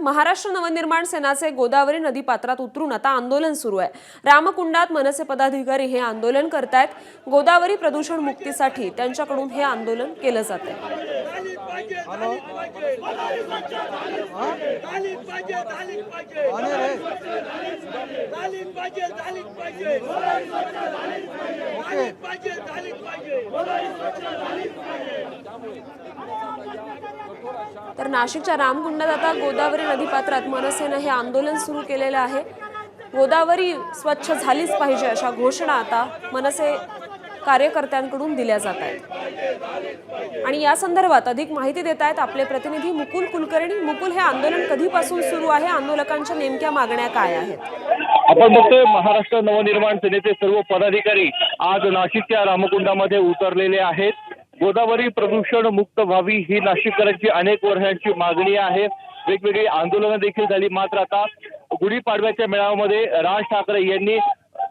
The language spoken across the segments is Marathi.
महाराष्ट्र नवनिर्माण सेनाचे गोदावरी नदी पात्रात उतरून आता आंदोलन सुरू आहे। रामकुंडात मनसे पदाधिकारी हे आंदोलन करतायत। गोदावरी प्रदूषण मुक्तीसाठी त्यांच्याकडून हे आंदोलन केलं जात आहे। तर नाशिकच्या रामकुंडात आता गोदावरी नदीपात्रात मनसेने हे आंदोलन सुरू केलेलं आहे। गोदावरी स्वच्छ झालीच पाहिजे अशा घोषणा आता मनसे कार्यकर्त्यांकडून दिल्या जात आहेत। आणि या संदर्भात अधिक माहिती देत आहेत आपले प्रतिनिधी मुकुल कुलकर्णी। मुकुल, हे आंदोलन कधीपासून सुरू आहे? आंदोलकांच्या नेमक्या मागण्या काय आहेत? आपण बघतोय महाराष्ट्र नवनिर्माण सेनेचे सर्व पदाधिकारी आज नाशिकच्या रामकुंडामध्ये उतरलेले आहेत। गोदावरी प्रदूषण मुक्त व्हावी ही नाशिककरांची अनेक वर्षांची मागणी आहे। वेगवेगळी आंदोलनं देखील झाली, मात्र आता गुढीपाडव्याच्या मेळाव्यामध्ये राज ठाकरे यांनी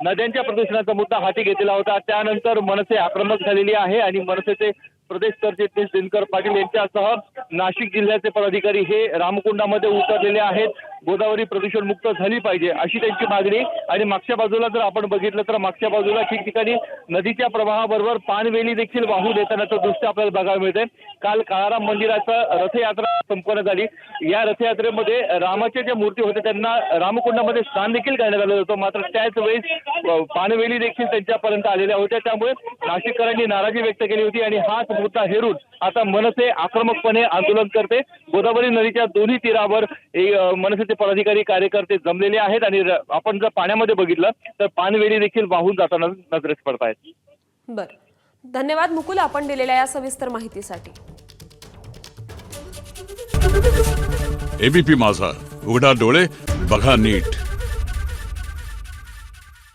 नद्यांच्या प्रदूषणाचा मुद्दा हाती घेतलेला होता। त्यानंतर मनसे आक्रमक झालेली आहे आणि मनसेचे प्रदेश सरचिटणीस दिनकर पाटील यांच्यासह नाशिक जिल्ह्याचे पदाधिकारी हे रामकुंडामध्ये उतरलेले आहेत। गोदावरी प्रदूषण मुक्त झाली पाहिजे अशी त्यांची मागणी। आणि मागच्या बाजूला जर आपण बघितलं तर मागच्या बाजूला ठिकठिकाणी नदीच्या प्रवाहाबरोबर पानवेली देखील वाहून येतानाचं दृश्य आपल्याला बघायला मिळतंय। काल काळाराम मंदिराचं रथयात्रा संपन्न झाली। या रथयात्रेमध्ये रामाच्या ज्या मूर्ती होत्या त्यांना रामकुंडामध्ये स्नान देखील करण्यात आलं होतं, मात्र त्याच वेळेस पानवेली देखील त्यांच्यापर्यंत आलेल्या होत्या। त्यामुळे नाशिककरांनी नाराजी व्यक्त केली होती आणि हाच मुद्दा हेरून आता मनसे आक्रमकपणे आंदोलन करते। गोदावरी नदीच्या दोन्ही तीरावर मनसेचे पदाधिकारी कार्यकर्ते जमलेले आहेत आणि आपण जर पाण्यामध्ये बघितलं तर पानवेली देखील वाहून जाताना नजरेस पडत आहेत। बरं, धन्यवाद मुकुल आपण दिलेल्या या सविस्तर माहितीसाठी। एबीपी माझा, उघडा डोळे बघा नीट।